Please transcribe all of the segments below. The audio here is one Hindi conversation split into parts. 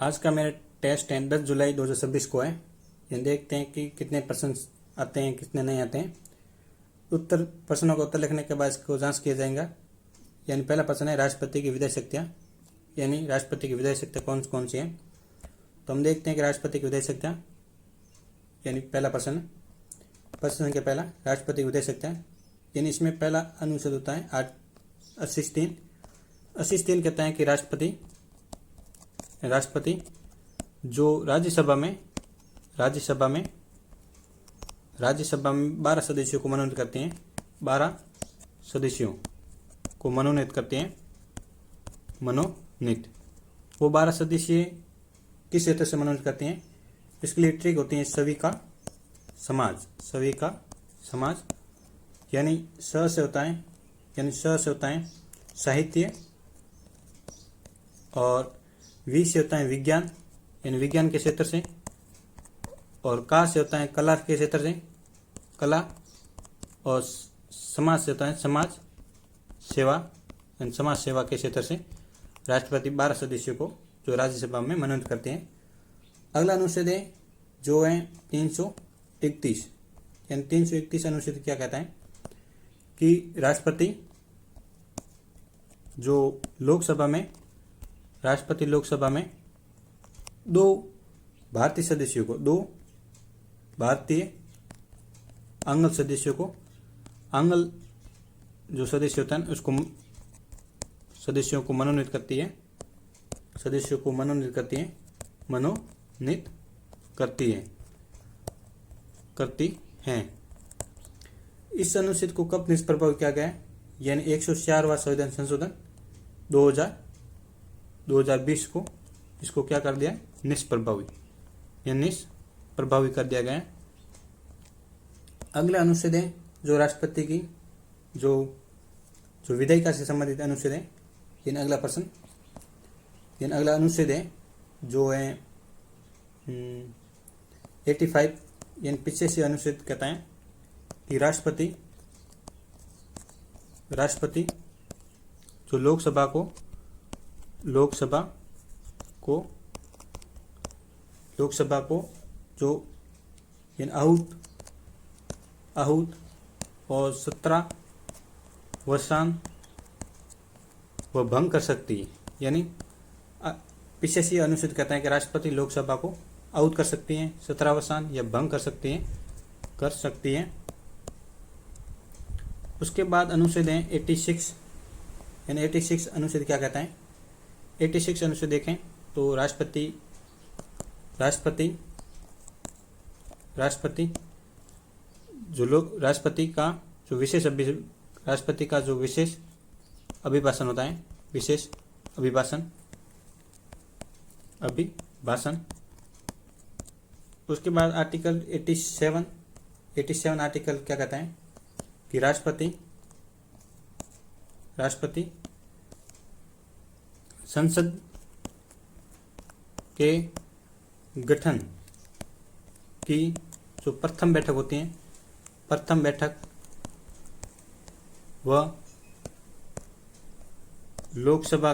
आज का मेरा टेस्ट है 10 जुलाई 2026 को है। ये देखते हैं कि कितने प्रश्न आते हैं कितने नहीं आते हैं। प्रश्नों का उत्तर लिखने के बाद इसको जांच किया जाएगा। यानी पहला प्रश्न है राष्ट्रपति की विधायी शक्तियाँ, यानी राष्ट्रपति की विधायी शक्तियाँ कौन कौन सी हैं। तो हम देखते हैं कि राष्ट्रपति की विधायी शक्तियाँ, यानी पहला प्रश्न संख्या पहला, राष्ट्रपति की विधायी शक्तियाँ, यानी इसमें पहला अनुच्छेद होता है 80(3) कहता है कि राष्ट्रपति जो राज्यसभा में 12 सदस्यों को मनोनीत करते हैं, 12 सदस्यों को मनोनीत करते हैं, वो 12 सदस्य किस क्षेत्र से मनोनीत करते हैं। इसके लिए ट्रिक होती है सभी का समाज, यानी स से होता है साहित्य, और वी से होता है विज्ञान, यानी विज्ञान के क्षेत्र से, और का से होता है कला के क्षेत्र से, कला, और समाज से होता है समाज सेवा, यानी समाज सेवा के क्षेत्र से राष्ट्रपति 12 सदस्यों को जो राज्यसभा में मनोनीत करते हैं। अगला अनुच्छेद है जो है 331, यानी 331 अनुच्छेद क्या कहता है कि राष्ट्रपति लोकसभा में दो भारतीय आंगल सदस्यों को, आंगल जो सदस्य होता है उसको सदस्यों को मनोनीत करती है। इस अनुच्छेद को कब निष्प्रभावी किया गया है, यानी 104वां संविधान संशोधन 2020 को इसको क्या कर दिया, निष्प्रभावी कर दिया गया है। अगला अनुच्छेद है जो राष्ट्रपति की जो विधायिका से संबंधित अनुच्छेद है। अगला अनुच्छेद है जो है 85, यानी पीछे से अनुच्छेद कहता है कि राष्ट्रपति जो लोकसभा को जो आहूत और 17 वर्षांत वह भंग कर सकती है। यानी पीछे से अनुच्छेद कहता है कि राष्ट्रपति लोकसभा को आहूत कर सकती हैं, 17 वर्षांत या भंग कर सकती हैं। उसके बाद अनुच्छेद है 86, यानी 86 अनुच्छेद क्या कहता है। 86 अनुच्छेद देखें तो राष्ट्रपति का जो विशेष अभिभाषण होता है, विशेष अभिभाषण। उसके बाद आर्टिकल 87 आर्टिकल क्या कहता है कि राष्ट्रपति संसद के गठन की जो प्रथम बैठक होती है, वह लोकसभा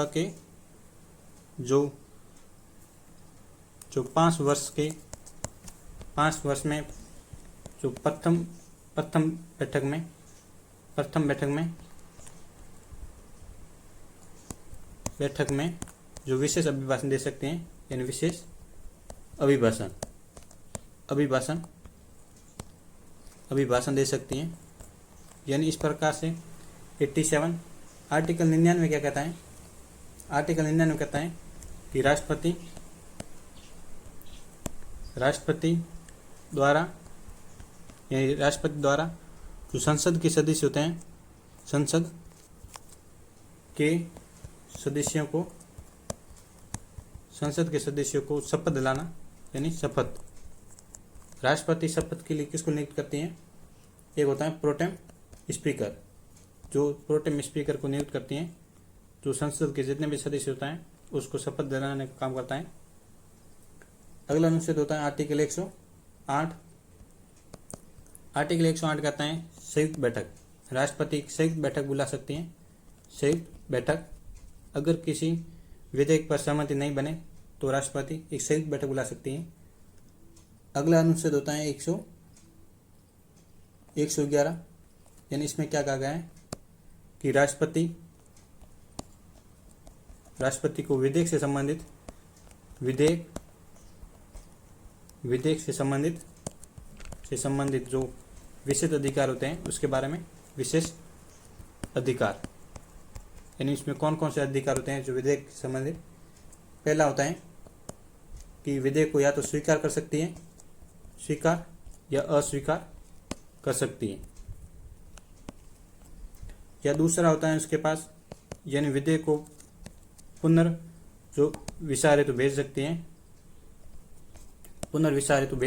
के जो 5 वर्ष में जो प्रथम बैठक में जो विशेष अभिभाषण दे सकते हैं, यानी विशेष अभिभाषण दे सकती हैं। यानी इस प्रकार से 87 आर्टिकल 99 क्या कहता है। आर्टिकल 99 कहता है कि राष्ट्रपति द्वारा जो संसद के सदस्य होते हैं, संसद के सदस्यों को शपथ दिलाना, यानी शपथ। राष्ट्रपति शपथ के लिए किसको नियुक्त करती हैं। एक होता है प्रोटेम स्पीकर, जो प्रोटेम स्पीकर को नियुक्त करती हैं, जो संसद के जितने भी सदस्य होता है उसको शपथ दिलाने का काम करता है। अगला अनुच्छेद होता है आर्टिकल 108। आर्टिकल 108 कहता है संयुक्त बैठक। राष्ट्रपति संयुक्त बैठक बुला सकती हैं, संयुक्त बैठक अगर किसी विधेयक पर सहमति नहीं बने तो राष्ट्रपति एक संयुक्त बैठक बुला सकती है। अगला अनुच्छेद होता है 111, यानी इसमें क्या कहा गया है कि राष्ट्रपति को विधेयक से संबंधित जो विशेष अधिकार होते हैं उसके बारे में विशेष अधिकार, यानी इसमें कौन कौन से अधिकार होते हैं जो विधेयक से संबंधित। पहला होता है कि विधेयक को या तो स्वीकार कर सकती है, स्वीकार या अस्वीकार कर सकती है, या दूसरा होता है उसके पास, यानी विधेयक को पुनर्विचार हेतु भेज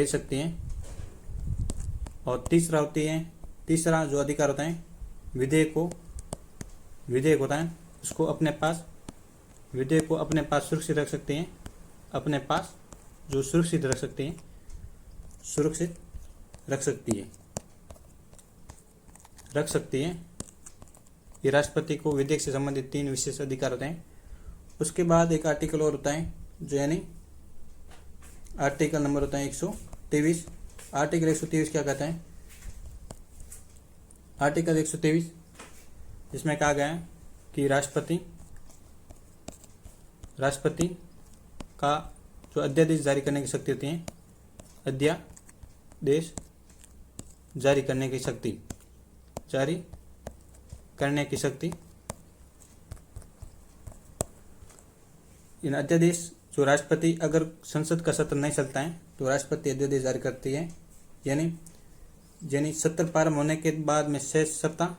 सकती हैं, और तीसरा जो अधिकार होता है विधेयक होता है उसको अपने पास सुरक्षित रख सकते हैं, सुरक्षित रख सकती है। ये राष्ट्रपति को विधेयक से संबंधित 3 विशेष अधिकार होते हैं। उसके बाद एक आर्टिकल और होता है जो यानी आर्टिकल नंबर होता है 123। आर्टिकल 123 क्या कहता है? आर्टिकल 123 जिसमें कहा गया है कि राष्ट्रपति का जो अध्यादेश जारी करने की शक्ति होती है, अध्यादेश जारी करने की शक्ति, इन अध्यादेश जो राष्ट्रपति, अगर संसद का सत्र नहीं चलता है तो राष्ट्रपति अध्यादेश जारी करती है, यानी सत्र प्रारंभ होने के बाद में 6 सप्ताह,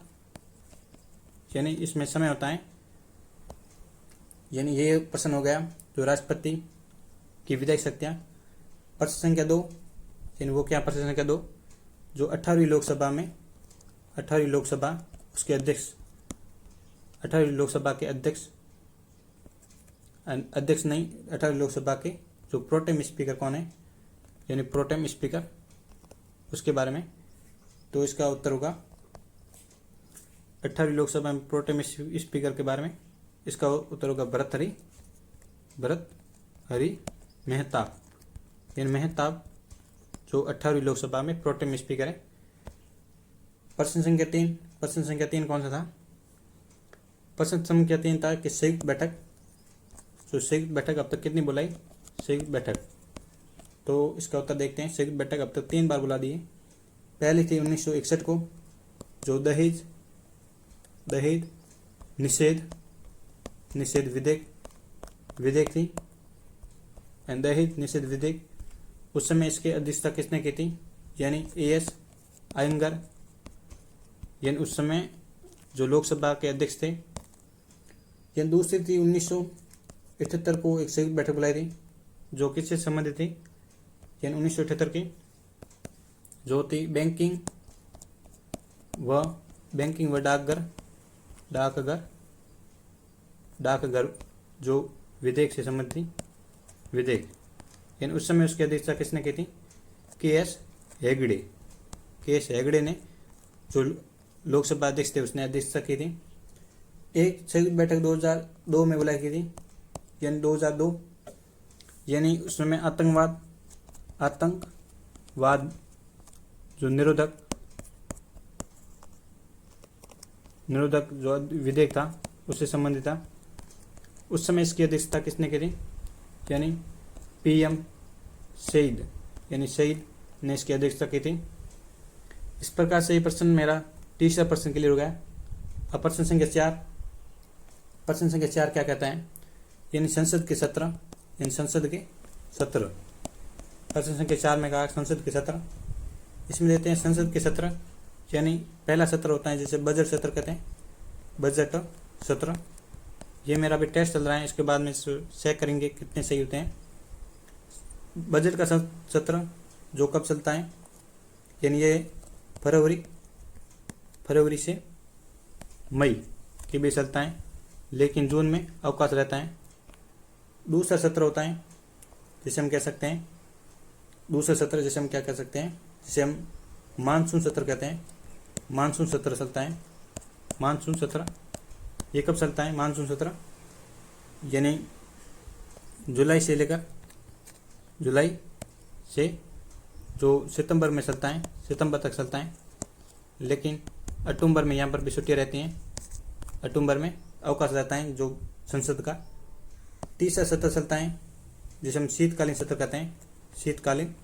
यानी इसमें समय होता है, यानी ये प्रश्न हो गया जो राष्ट्रपति की विधायी शक्तियाँ। प्रश्न संख्या 2, यानी वो क्या प्रश्न संख्या 2, जो 18वीं लोकसभा उसके अध्यक्ष, 18वीं लोकसभा के अध्यक्ष नहीं, 18वीं लोकसभा के जो प्रोटेम स्पीकर कौन है, यानी प्रोटेम स्पीकर, उसके बारे में। तो इसका उत्तर होगा 18वीं लोकसभा में प्रोटेम स्पीकर के बारे में, इसका उत्तर होगा भर्तृहरि मेहताब, यानी मेहताब जो 18वीं लोकसभा में प्रोटेम स्पीकर है। प्रश्न संख्या 3 कौन सा था? प्रश्न संख्या 3 था कि संयुक्त बैठक अब तक कितनी बुलाई? संयुक्त बैठक, तो इसका उत्तर देखते हैं। संयुक्त बैठक अब तक 3 बार बुला दी है। पहली थी 1961 को, जो दहेज निषेध विधेयक थी, दहेज निषेध विधेयक। उस समय इसकी अध्यक्षता किसने की थी? यानी A.S. अयंगर, यानी उस समय जो लोकसभा के अध्यक्ष थे। यानी दूसरी थी 1978 को एक संयुक्त बैठक बुलाई थी, जो किससे संबंधित थी? यानी 1978 की जो थी बैंकिंग व डाकघर जो विधेयक से संबंधित थी, विधेयक। यानी उस समय उसकी अध्यक्षता किसने की थी? के.एस. हेगड़े ने, जो लोकसभा अध्यक्ष थे, उसने अध्यक्षता की थी। एक संयुक्त बैठक 2002 में बुलाई की थी, यानी 2002, यानी उस समय आतंकवाद जो निरोधक जो विधेयक था उससे संबंधित था। उस समय इसकी अध्यक्षता किसने की थी? यानी PM सईद, यानी सईद ने इसकी अध्यक्षता की थी। इस प्रकार से ये प्रश्न मेरा तीसरा प्रश्न क्लियर हो गया। अब प्रश्न संख्या 4 क्या कहता है? यानी संसद के सत्र। प्रश्न संख्या 4 में कहा संसद के सत्र। इसमें देते हैं संसद के सत्र, यानी पहला सत्र होता है जिसे बजट सत्र कहते हैं, बजट सत्र। ये मेरा अभी टेस्ट चल रहा है, इसके बाद में चेक करेंगे कितने सही होते हैं। बजट का सत्र जो कब चलता है? यानी ये फरवरी से मई के बीच चलता है, लेकिन जून में अवकाश रहता है। दूसरा सत्र होता है जिसे हम क्या कह सकते हैं, जिसे हम मानसून सत्र कहते हैं। मानसून सत्र चलता है। मानसून सत्र ये कब चलता है? मानसून सत्र यानी जुलाई से लेकर जुलाई से जो सितंबर में चलता है, सितंबर तक चलता है। लेकिन अक्टूबर में यहाँ पर भी छुट्टियाँ रहती हैं, अक्टूबर में अवकाश रहता है जो संसद का। तीसरा सत्र चलता है जिसे हम शीतकालीन सत्र कहते हैं, शीतकालीन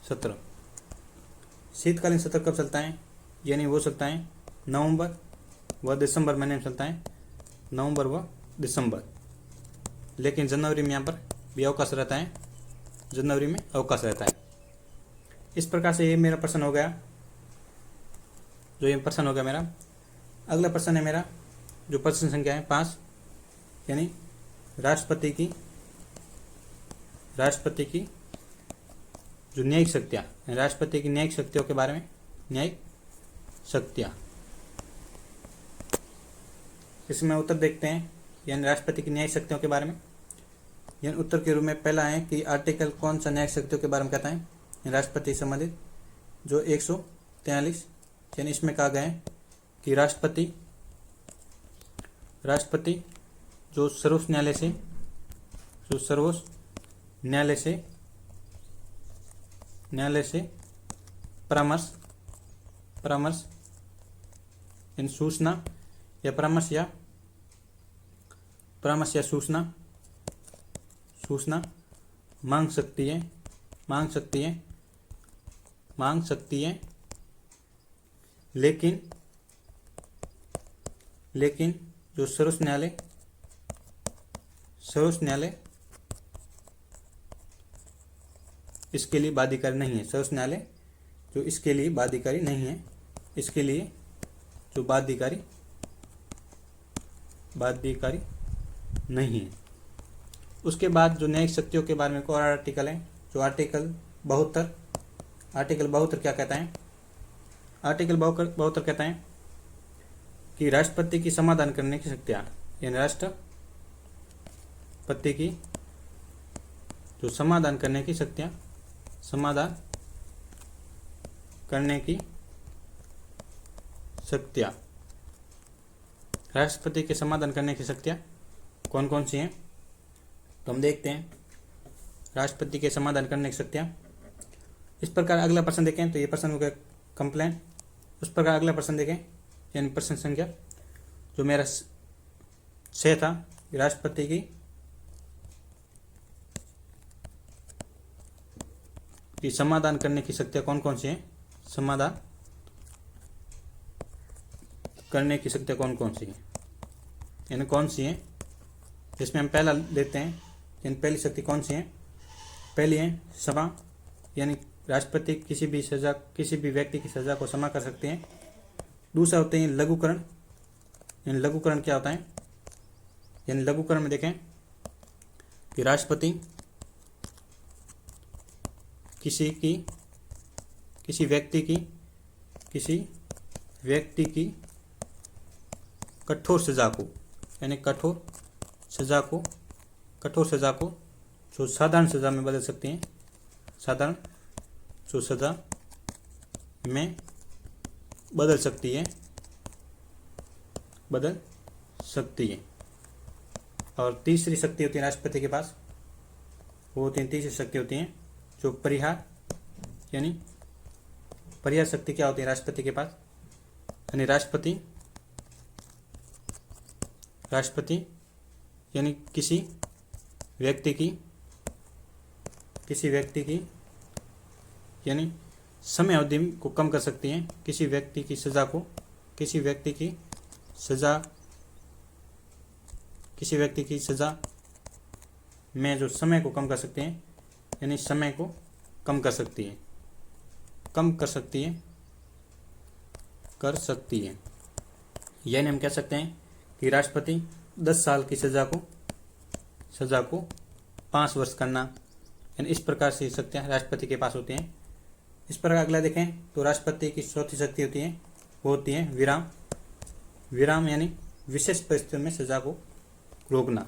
सत्र। शीतकालीन सत्र कब चलता है? यानी वो चलता है नवंबर व दिसंबर महीने में चलता है, नवंबर व दिसंबर। लेकिन जनवरी में यहाँ पर भी अवकाश रहता है, जनवरी में अवकाश रहता है। इस प्रकार से ये मेरा प्रश्न हो गया, जो ये प्रश्न हो गया मेरा। अगला प्रश्न है मेरा जो प्रश्न संख्या है 5, यानी राष्ट्रपति की जो न्यायिक शक्तियाँ, राष्ट्रपति की न्यायिक शक्तियों के बारे में, न्यायिक शक्तियाँ। इसमें उत्तर देखते हैं, यानी राष्ट्रपति की न्यायिक शक्तियों के बारे में। यानी उत्तर के रूप में पहला है कि आर्टिकल कौन सा न्यायिक शक्तियों के बारे में कहता है, राष्ट्रपति से संबंधित जो 143, यानी इसमें कहा गया है कि राष्ट्रपति जो सर्वोच्च न्यायालय से परामर्श इन सूचना या परामर्श या सूचना मांग सकती है। लेकिन जो सर्वोच्च न्यायालय इसके लिए बाध्यकारी नहीं है। सर्वोच्च न्यायालय जो इसके लिए बाध्यकारी नहीं है, इसके लिए जो बाध्यकारी नहीं है। उसके बाद जो न्यायिक शक्तियों के बारे में एक और आर्टिकल है, जो आर्टिकल 72 क्या कहता है? आर्टिकल 72 कहता है कि राष्ट्रपति की समाधान करने की शक्तियाँ, यानी राष्ट्रपति की जो समाधान करने की शक्तियाँ, राष्ट्रपति के समाधान करने की शक्तियाँ कौन कौन सी हैं? तो हम देखते हैं राष्ट्रपति के समाधान करने की शक्तियाँ इस प्रकार। अगला प्रश्न देखें तो ये प्रश्न हो गया कंप्लेंट। उस प्रकार अगला प्रश्न देखें, यानी प्रश्न संख्या जो मेरा 6 था, राष्ट्रपति की समाधान करने की शक्तियाँ कौन कौन सी हैं? समाधान करने की शक्तियाँ कौन कौन सी हैं, यानी कौन सी हैं? जिसमें हम पहला लेते हैं, यानी पहली शक्ति कौन सी है? पहली है क्षमा, यानी राष्ट्रपति किसी भी व्यक्ति की सजा को क्षमा कर सकते हैं। दूसरा होते हैं लघुकरण, यानी लघुकरण क्या होता है? यानी लघुकरण में देखें कि राष्ट्रपति किसी व्यक्ति की कठोर सजा को, यानी कठोर सजा को जो साधारण सजा में बदल सकती हैं, साधारण जो सजा में बदल सकती है। और तीसरी शक्ति होती है राष्ट्रपति के पास, वो होती है, तीसरी शक्ति होती है जो परिहार, यानी परिहार शक्ति क्या होती है राष्ट्रपति के पास? यानी राष्ट्रपति यानी किसी व्यक्ति की यानी समय अवधि को कम कर सकती हैं। किसी व्यक्ति की सजा में जो समय को कम कर सकते हैं, यानी समय को कम कर सकती है। यानी हम कह सकते हैं कि राष्ट्रपति 10 साल की सजा को 5 वर्ष करना, यानी इस प्रकार से शक्तियाँ राष्ट्रपति के पास होती हैं। इस प्रकार अगला देखें तो राष्ट्रपति की चौथी शक्ति होती है, वो होती है विराम, यानी विशेष परिस्थितियों में सजा को रोकना।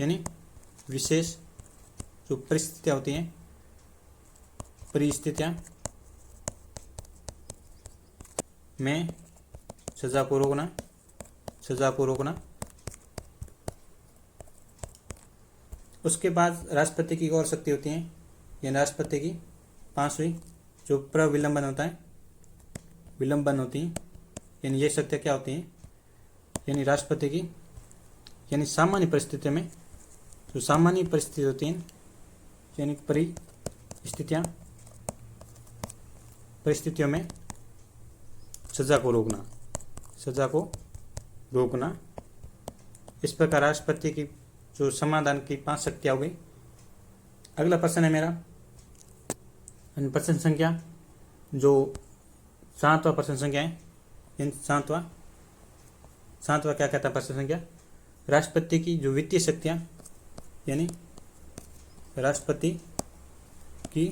यानी विशेष जो परिस्थितियाँ होती हैं, में सजा को रोकना उसके बाद राष्ट्रपति की और शक्ति होती है, यानी राष्ट्रपति की पांचवी जो प्रविलंबन होता है, विलंबन होती है, यानी ये शक्तियाँ क्या होती हैं, यानी राष्ट्रपति की, यानी सामान्य परिस्थितियों में जो सामान्य परिस्थिति होती हैं, यानी परिस्थितियों में सजा को रोकना। इस प्रकार राष्ट्रपति की जो समाधान की 5 शक्तियाँ हो गई। अगला प्रश्न है मेरा प्रश्न संख्या जो 7वां प्रश्न संख्या है, इन सातवां क्या कहता है प्रश्न संख्या, राष्ट्रपति की जो वित्तीय शक्तियाँ, यानी राष्ट्रपति की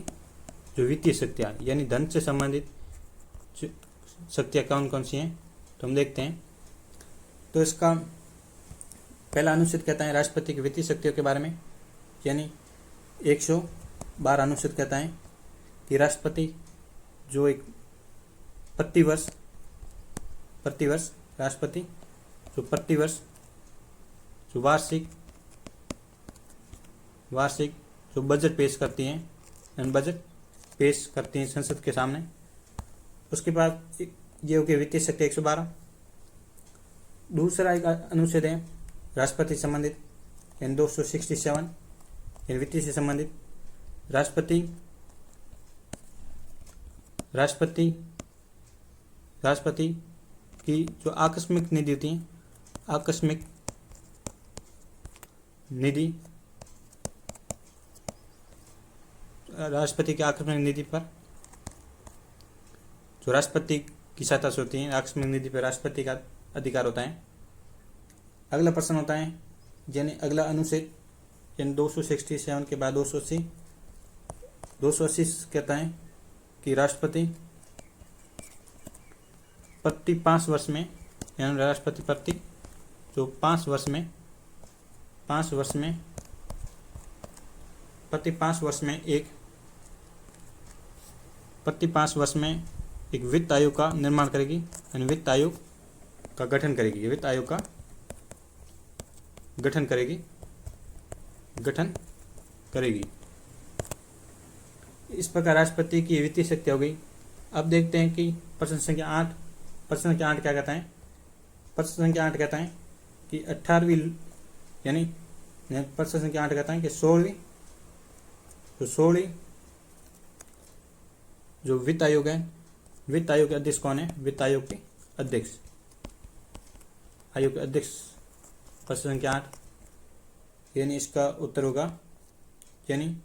जो वित्तीय शक्तियाँ यानी धन से संबंधित शक्तियाँ कौन कौन सी हैं, तो हम देखते हैं। तो इसका पहला अनुच्छेद कहता है राष्ट्रपति की वित्तीय शक्तियों के बारे में, यानी 112 अनुच्छेद कहता है कि राष्ट्रपति जो एक प्रतिवर्ष राष्ट्रपति जो प्रतिवर्ष जो वार्षिक जो बजट पेश करती हैं, संसद के सामने। उसके बाद ये हो गया वित्तीय शक्ति 112। दूसरा एक अनुच्छेद है राष्ट्रपति संबंधित, यानी 267, यानी वित्तीय से संबंधित। राष्ट्रपति की जो आकस्मिक निधि होती है, आकस्मिक निधि, राष्ट्रपति की आकस्मिक निधि पर जो राष्ट्रपति की सहायता से होती है, आकस्मिक निधि पर राष्ट्रपति का अधिकार होता है। अगला प्रश्न होता है, यानी अगला अनुच्छेद, यानी 267 के बाद 280 कहता है कि राष्ट्रपति प्रति 5 वर्ष में, यानी राष्ट्रपति प्रति जो 5 वर्ष में एक वित्त आयोग का निर्माण करेगी, यानी वित्त आयोग का गठन करेगी। इस प्रकार राष्ट्रपति की वित्तीय शक्ति हो गई। अब देखते हैं कि प्रश्न संख्या 8 क्या कहता है। प्रश्न संख्या 8 कहता है कि 18वीं, यानी प्रश्न संख्या 8 कहता है कि 16वीं जो वित्त आयोग है, वित्त आयोग के अध्यक्ष कौन है, वित्त आयोग के अध्यक्ष प्रश्न संख्या 8, यानी इसका उत्तर होगा, यानी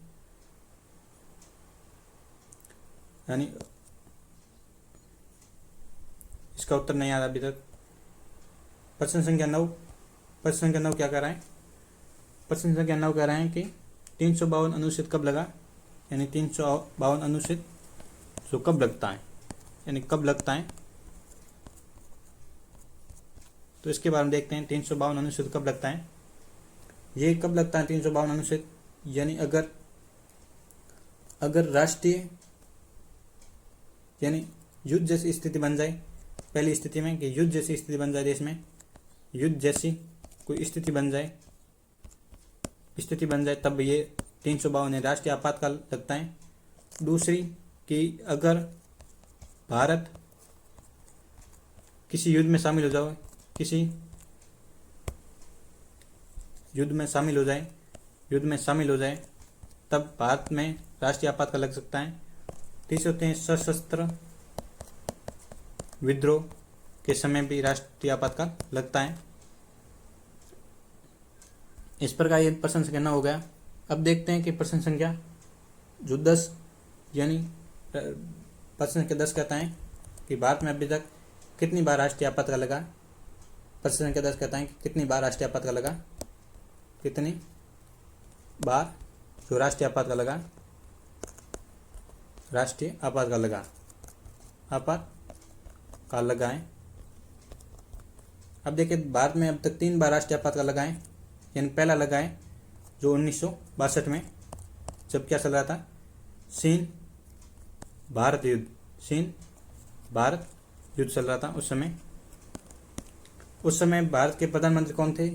इसका उत्तर नहीं आ रहा अभी तक। प्रश्न संख्या 9 क्या कर रहा है, प्रश्न संख्या 9 कह रहे हैं कि 352 अनुच्छेद कब लगा, यानी 352 अनुच्छेद जो कब लगता है, यानी कब लगता है। तो इसके बारे में देखते हैं 352 अनुच्छेद कब लगता है। ये कब लगता है 352 अनुच्छेद, यानी अगर राष्ट्रीय, यानी युद्ध जैसी स्थिति बन जाए, पहली स्थिति में कि युद्ध जैसी स्थिति बन जाए, देश में युद्ध जैसी कोई स्थिति बन जाए, तब ये 352 राष्ट्रीय आपातकाल लगता है। दूसरी कि अगर भारत किसी युद्ध में शामिल हो जाए, तब भारत में राष्ट्रीय आपातकाल लग सकता है। तीसरे होते हैं सशस्त्र विद्रोह के समय भी राष्ट्रीय आपातकाल लगता है। इस प्रकार ये प्रश्न संख्या 9 हो गया। अब देखते हैं कि प्रश्न संख्या जो 10, यानी प्रश्न संख्या 10 कहता है कि भारत में अभी तक कितनी बार राष्ट्रीय आपातकाल लगा। प्रश्न संख्या 10 कहता है कि कितनी बार राष्ट्रीय आपातकाल लगा, कितनी बार जो राष्ट्रीय आपातकाल लगा है। अब देखिए भारत में अब तक 3 बार राष्ट्रीय आपातकाल लगा है, यानी पहला लगा है जो 1962 में, जब क्या चल रहा था, चीन भारत युद्ध चल रहा था। उस समय भारत के प्रधानमंत्री कौन थे,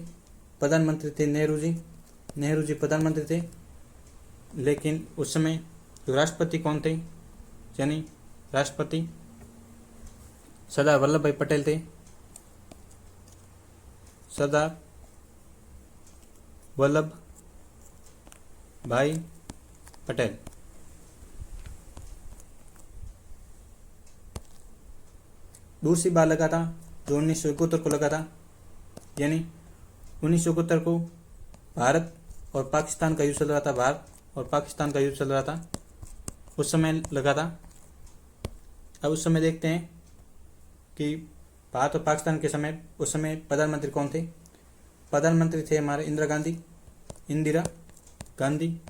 प्रधानमंत्री थे नेहरू जी। नेहरू जी प्रधानमंत्री थे, लेकिन उस समय जो राष्ट्रपति कौन थे, यानी राष्ट्रपति सरदार वल्लभ भाई पटेल थे। सरदार वल्लभ भाई पटेल। दूसरी बार लगा था जो 1971 को लगा था, यानी 1971 को भारत और पाकिस्तान का युद्ध चल रहा था, भारत और पाकिस्तान का युद्ध चल रहा था, उस समय लगा था। अब उस समय देखते हैं कि भारत और पाकिस्तान के समय उस समय प्रधानमंत्री कौन थे। प्रधानमंत्री थे हमारे इंदिरा गांधी,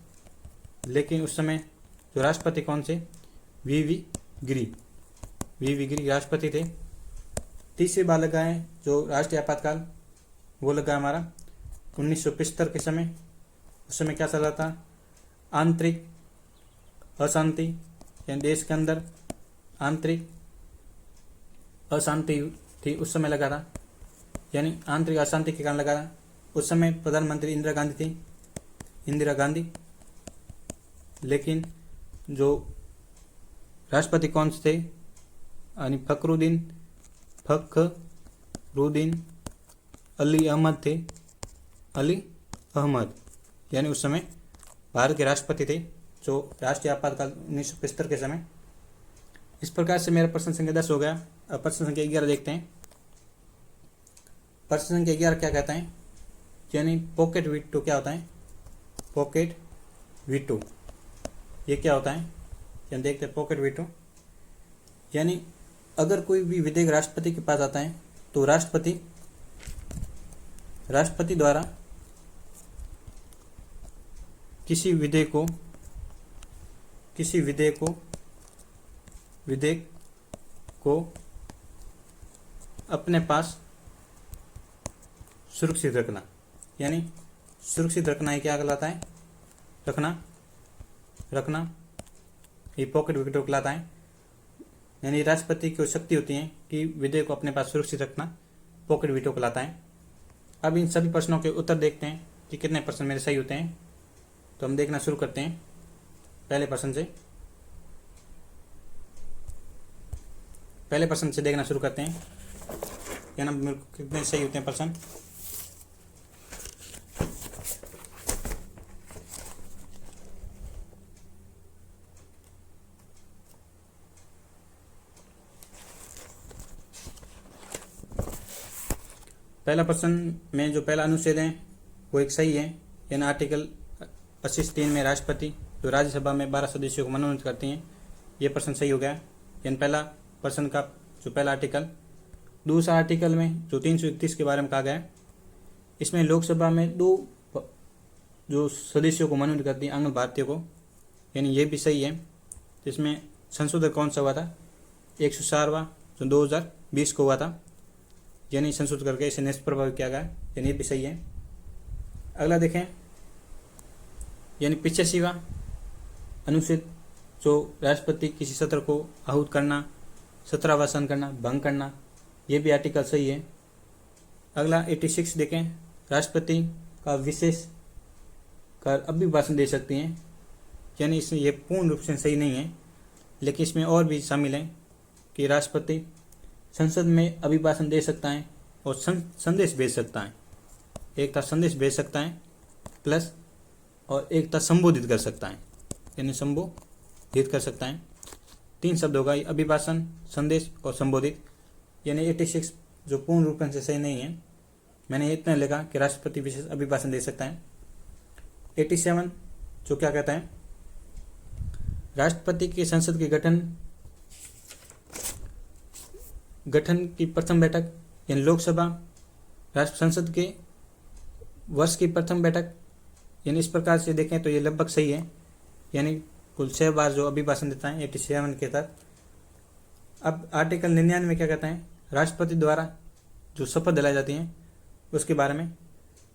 लेकिन उस समय जो राष्ट्रपति कौन थे, वी वी गिरी राष्ट्रपति थे। तीसरी बार लगा है जो राष्ट्रीय आपातकाल, वो लगा हमारा 1975 के समय। उस समय क्या चल रहा था, आंतरिक अशांति, यानी देश के अंदर आंतरिक अशांति थी, उस समय लगा था, यानी आंतरिक अशांति के कारण लगा था। उस समय प्रधानमंत्री इंदिरा गांधी, लेकिन जो राष्ट्रपति कौन से थे, यानी फखरुद्दीन अली अहमद, यानी उस समय भारत के राष्ट्रपति थे, जो राष्ट्रीय आपातकाल 1975 के समय। इस प्रकार से मेरा प्रश्न संख्या 10 हो गया। अब प्रश्न संख्या 11 देखते हैं। प्रश्न संख्या 11 क्या कहता है, यानी पॉकेट वीटो क्या होता है। पॉकेट वीटो ये क्या होता है, यानी देखते हैं पॉकेट वीटो, यानी अगर कोई भी विधेयक राष्ट्रपति के पास आता है तो राष्ट्रपति द्वारा किसी विधेयक को अपने पास सुरक्षित रखना, यानी सुरक्षित रखना ही क्या कहलाता है, रखना ये पॉकेट वीटो कहलाता है। यानी राष्ट्रपति की शक्ति होती है कि विधेयक को अपने पास सुरक्षित रखना, पॉकेट वीटो कहलाता है। अब इन सभी प्रश्नों के उत्तर देखते हैं कि कितने प्रश्न मेरे सही होते हैं। तो हम देखना शुरू करते हैं पहले प्रश्न से। देखना शुरू करते हैं क्या ना मेरे को कितने सही होते हैं प्रश्न। पहला प्रश्न में जो पहला अनुच्छेद है वो एक सही है, यानी आर्टिकल 80(3) में राष्ट्रपति जो राज्यसभा में 12 सदस्यों को मनोनीत करती हैं, ये प्रश्न सही हो गया, यानी पहला प्रश्न का जो पहला आर्टिकल। दूसरा आर्टिकल में जो 331 के बारे में कहा गया है, इसमें लोकसभा में 2 जो सदस्यों को मनोनीत करती हैं, आंग्ल भारतीय को, यानी ये भी सही है। इसमें संशोधन कौन सा हुआ था, 104वां जो 2020 को हुआ था, यानी संशोधित करके इसे निष्प्रभावी किया गया, यानी ये भी सही है। अगला देखें, यानी 85वां अनुच्छेद जो राष्ट्रपति किसी सत्र को आहूत करना, सत्रावसान करना, भंग करना, ये भी आर्टिकल सही है। अगला 86 देखें, राष्ट्रपति का विशेष कर अभिभाषण दे सकती हैं, यानी इसमें ये पूर्ण रूप से सही नहीं है, लेकिन इसमें और भी शामिल है कि राष्ट्रपति संसद में अभिभाषण दे सकता है और संदेश भेज सकता है। एक था संदेश भेज सकता है प्लस और एक था संबोधित कर सकता है, यानी संबोधित कर सकता है। 3 शब्द होगा, अभिभाषण, संदेश और संबोधित, यानी 86 जो पूर्ण रूप से सही नहीं है। मैंने इतना लिखा कि राष्ट्रपति विशेष अभिभाषण दे सकता है। 87 जो क्या कहता है, राष्ट्रपति की संसद के गठन की प्रथम बैठक, यानी लोकसभा राष्ट्र संसद के वर्ष की प्रथम बैठक, यानी इस प्रकार से देखें तो ये लगभग सही है, यानी कुल 6 बार जो अभिभाषण देता है 87 के तहत। अब आर्टिकल 99 में क्या कहता है, राष्ट्रपति द्वारा जो शपथ दिलाई जाती है उसके बारे में,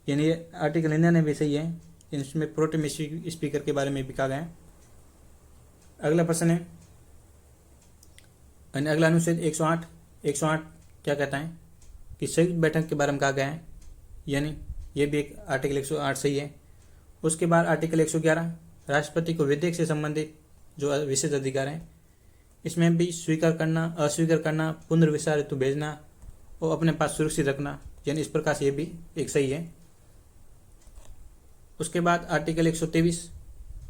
यानी ये आर्टिकल 99 भी सही है, इसमें प्रोटेम स्पीकर के बारे में भी कहा गया है। अगला प्रश्न है, अगला अनुच्छेद 108 क्या कहता है कि संयुक्त बैठक के बारे में कहा गया है, यानी ये भी एक आर्टिकल 108 सही है। उसके बाद आर्टिकल 111 राष्ट्रपति को विधेयक से संबंधित जो विशेष अधिकार हैं इसमें भी स्वीकार करना, अस्वीकार करना, पुनर्विचार हेतु भेजना और अपने पास सुरक्षित रखना, यानी इस प्रकार से ये भी एक सही है। उसके बाद आर्टिकल 123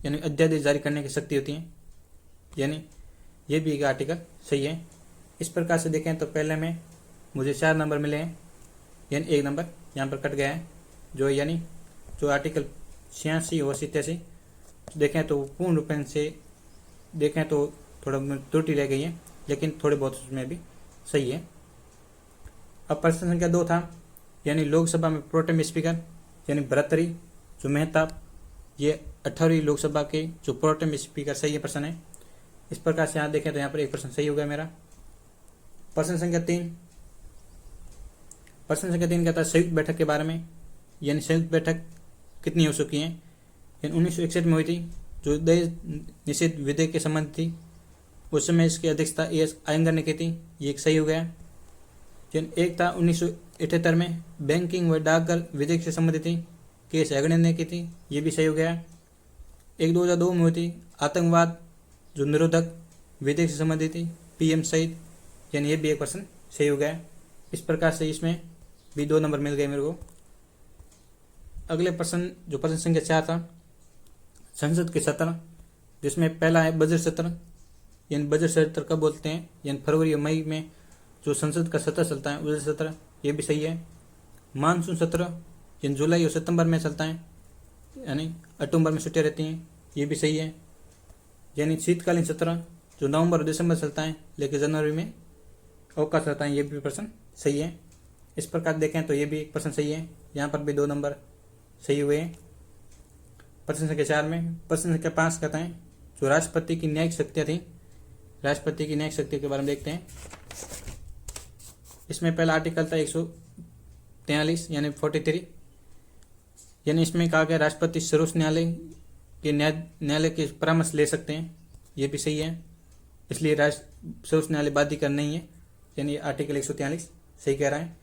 यानी अध्यादेश जारी करने की शक्ति होती है, यानी ये भी एक आर्टिकल सही है। इस प्रकार से देखें तो पहले में मुझे 4 नंबर मिले हैं, यानी 1 नंबर यहाँ पर कट गया है, जो यानी जो आर्टिकल 86 और 87 देखें तो पूर्ण रूप से देखें तो थोड़ा त्रुटि रह गई है, लेकिन थोड़े बहुत उसमें भी सही है। अब प्रश्न संख्या 2 था, यानी लोकसभा में प्रोटेम स्पीकर यानी भर्तृहरि जो मेहताब, ये 18वीं लोकसभा के जो प्रोटेम स्पीकर सही है प्रश्न है। इस प्रकार से यहाँ देखें तो यहाँ पर एक प्रश्न सही हो गया मेरा। प्रश्न संख्या 3 कहता है संयुक्त बैठक के बारे में, यानी संयुक्त बैठक कितनी हो चुकी है। 1961 में हुई थी जो दहेज निषेध विधेयक के संबंध थी, उस समय इसकी अध्यक्षता एस आयंगर ने की थी, ये एक सही हो गया। एक था 1978 में बैंकिंग व डाकघर विधेयक से संबंधित थी, के एस हेगड़े ने की थी, ये भी सही हो गया। एक 2002 में हुई थी आतंकवाद जो निरोधक विधेयक से संबंधित थी, PM सहित, यानी ये भी एक प्रश्न सही हो गया। इस प्रकार से इसमें भी 2 नंबर मिल गए मेरे को। अगले प्रश्न जो प्रश्न संख्या 4 था, संसद के सत्र, जिसमें पहला है बजट सत्र, यानी बजट सत्र कब बोलते हैं, यानी फरवरी और मई में जो संसद का सत्र चलता है बजट सत्र, ये भी सही है। मानसून सत्र यानी जुलाई और सितंबर में चलता है, यानी अक्टूबर में छुट्टियाँ रहती हैं, ये भी सही है। यानी शीतकालीन सत्र जो नवंबर और दिसंबर चलता है, लेकिन जनवरी में अवकाश रहता है, ये भी प्रश्न सही है। इस प्रकार देखें तो ये भी एक प्रश्न सही है, यहाँ पर भी 2 नंबर सही हुए हैं। प्रश्न संख्या 4 में प्रश्न संख्या 5 कहता है जो राष्ट्रपति की न्यायिक शक्तियाँ थी, राष्ट्रपति की न्यायिक शक्ति के बारे में देखते हैं। इसमें पहला आर्टिकल था 143 यानी 43, यानी इसमें कहा गया राष्ट्रपति सर्वोच्च न्यायालय के न्यायालय के परामर्श ले सकते हैं, ये भी सही है, इसलिए सर्वोच्च न्यायालय बाध्यकारी नहीं है, यानी आर्टिकल 143 सही कह रहा है।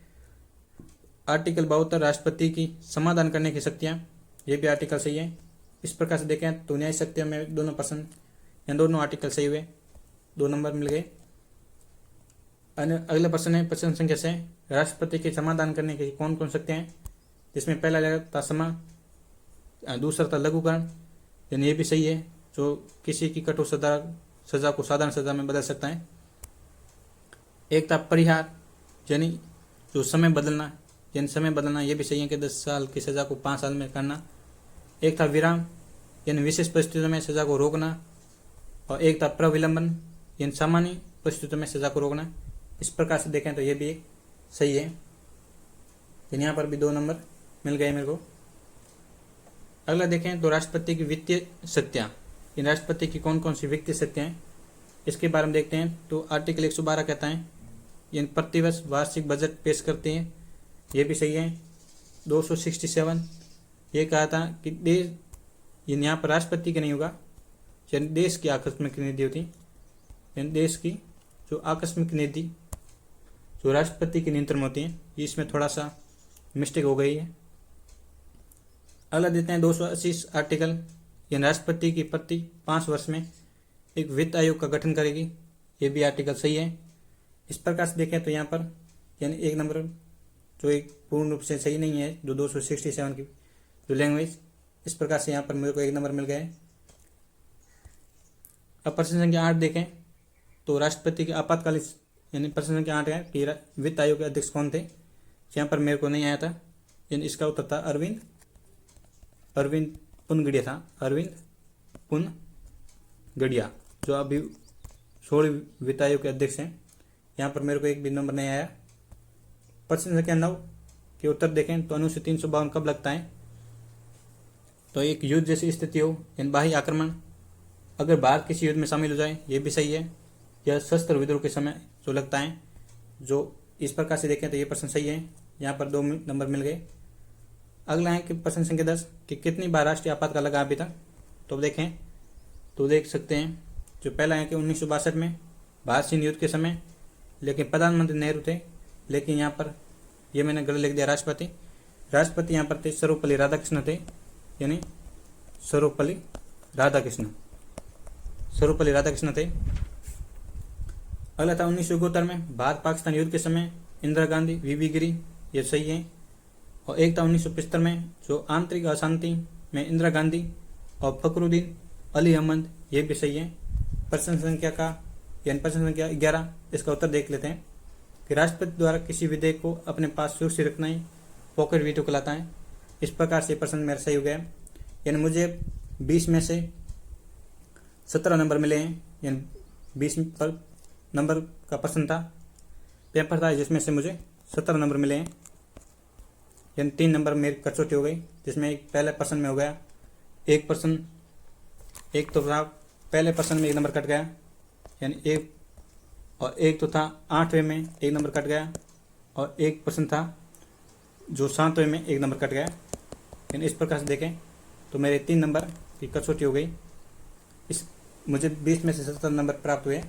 आर्टिकल 72 राष्ट्रपति की समाधान करने की शक्तियाँ, ये भी आर्टिकल सही है। इस प्रकार से देखें तो न्यायिक शक्तियों में दोनों प्रश्न या दोनों आर्टिकल सही हुए, 2 नंबर मिल गए। अगला प्रश्न है प्रश्न संख्या 6, राष्ट्रपति के समाधान करने की कौन कौन शक्तियाँ हैं, जिसमें पहला था समा, दूसरा था लघुकरण, यानी ये भी सही है, जो किसी की कठोर सजा को साधारण सजा में बदल सकता है। एक था परिहार, यानी जो समय बदलना, यानी समय बदलना, ये भी सही है कि 10 साल की सजा को 5 साल में करना। एक था विराम, यानी विशेष परिस्थितियों में सजा को रोकना, और एक था प्रविलंबन, यानी सामान्य परिस्थितियों में सजा को रोकना। इस प्रकार से देखें तो ये भी सही है, यानी यहाँ पर भी 2 नंबर मिल गए मेरे को। अगला देखें तो राष्ट्रपति की वित्तीय शक्तियाँ, इन राष्ट्रपति की कौन कौन सी वित्तीय शक्तियाँ हैं, इसके बारे में देखते हैं। तो आर्टिकल 112 कहता है इन प्रतिवर्ष वार्षिक बजट पेश करते हैं, ये भी सही है। 267 ये कहा था कि देश, यहाँ पर राष्ट्रपति की नहीं होगा, यानी देश की आकस्मिक निधि होती, यानी देश की जो आकस्मिक निधि जो राष्ट्रपति के नियंत्रण में होती है, इसमें थोड़ा सा मिस्टेक हो गई है। अगला देते हैं 280 आर्टिकल, यानी राष्ट्रपति की प्रति 5 वर्ष में एक वित्त आयोग का गठन करेगी, ये भी आर्टिकल सही है। इस प्रकार से देखें तो यहाँ पर यानी 1 नंबर जो एक पूर्ण रूप से सही नहीं है, जो 267 की जो लैंग्वेज, इस प्रकार से यहाँ पर मेरे को 1 नंबर मिल गए। अब प्रश्न संख्या 8 देखें तो राष्ट्रपति के आपातकालीन, यानी प्रश्न संख्या 8 है कि वित्त आयोग के अध्यक्ष कौन थे, यहाँ पर मेरे को नहीं आया था, यानी इसका उत्तर था अरविंद पुनगड़िया था, अरविंद पुनगड़िया, जो अभी 16 वित्त आयोग के अध्यक्ष हैं। यहाँ पर मेरे को 1 भी नंबर नहीं आया। प्रश्न संख्या 9 के उत्तर देखें तो अनुच्छेद 352 कब लगता है, तो एक युद्ध जैसी स्थिति हो, यानी बाह्य आक्रमण, अगर भारत किसी युद्ध में शामिल हो जाए, ये भी सही है, यह शस्त्र विद्रोह के समय जो लगता है, जो इस प्रकार से देखें तो ये प्रश्न सही है, यहाँ पर 2 नंबर मिल गए। अगला है कि प्रश्न संख्या 10 कि कितनी बार राष्ट्रीय आपातकाल लगा अभी तक, तो देखें तो देख सकते हैं जो पहला है कि 1962 में भारत चीन युद्ध के समय, लेकिन प्रधानमंत्री नेहरू थे, लेकिन यहाँ पर ये मैंने गलत लिख दिया, राष्ट्रपति यहाँ पर थे सर्वपल्ली राधाकृष्ण थे, यानी सर्वपल्ली राधाकृष्ण थे। अगला था 1971 में भारत पाकिस्तान युद्ध के समय इंदिरा गांधी, वीबी गिरी, ये सही है। और एक था 1975 में जो आंतरिक अशांति में इंदिरा गांधी और फखरुद्दीन अली अहमद, ये भी सही है। प्रश्न संख्या 11 इसका उत्तर देख लेते हैं कि राष्ट्रपति द्वारा किसी विधेयक को अपने पास सुरक्षित रखना ही पॉकेट वीटो कहलाता है। इस प्रकार से प्रश्न मेरा सही हो गया, यानी मुझे 20 में से 17 नंबर मिले हैं, यानी 20 नंबर का प्रश्न था, पेपर था जिसमें से मुझे 17 नंबर मिले हैं, यानी 3 नंबर मेरी कसौटी हो गई, जिसमें एक पहले प्रश्न में हो गया एक तो था पहले प्रश्न में 1 नंबर कट गया, यानी एक तो था 8वें में 1 नंबर कट गया, और एक प्रश्न था जो 7वें में 1 नंबर कट गया। यानी इस प्रकार से देखें तो मेरे 3 नंबर की कसौटी हो गई। मुझे 20 में से 17 नंबर प्राप्त हुए।